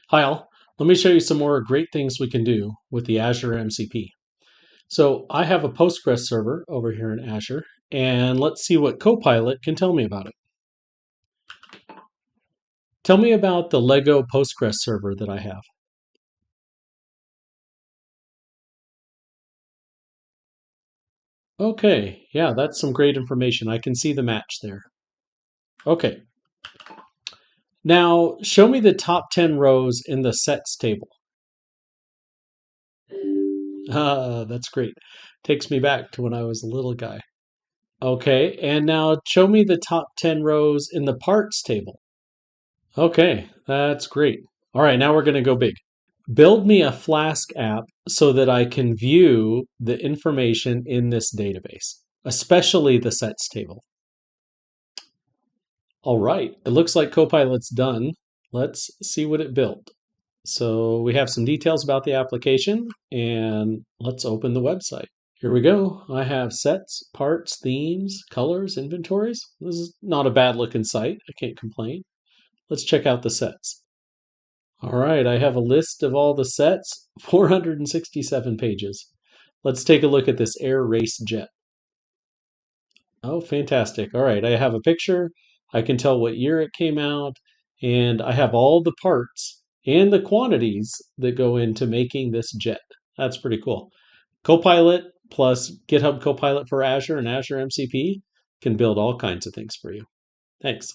Hi all, let me show you some more great things we can do with the Azure MCP. So I have a Postgres server over here in Azure, and let's see what Copilot can tell me about it. Tell me about the Lego Postgres server that I have. Okay, yeah, that's some great information. I can see the match there. Okay, now show me the top 10 rows in the sets table. Ah, that's great. Takes me back to when I was a little guy. Okay, and now show me the top 10 rows in the parts table. Okay, that's great. All right, now we're going to go big. Build me a Flask app so that I can view the information in this database, especially the sets table. All right, it looks like Copilot's done. Let's see what it built. So we have some details about the application, and let's open the website. Here we go. I have sets, parts, themes, colors, inventories. This is not a bad looking site. I can't complain. Let's check out the sets. All right, I have a list of all the sets, 467 pages. Let's take a look at this air race jet. Oh, fantastic. All right, I have a picture. I can tell what year it came out, and I have all the parts and the quantities that go into making this jet. That's pretty cool. Copilot plus GitHub Copilot for Azure and Azure MCP can build all kinds of things for you. Thanks.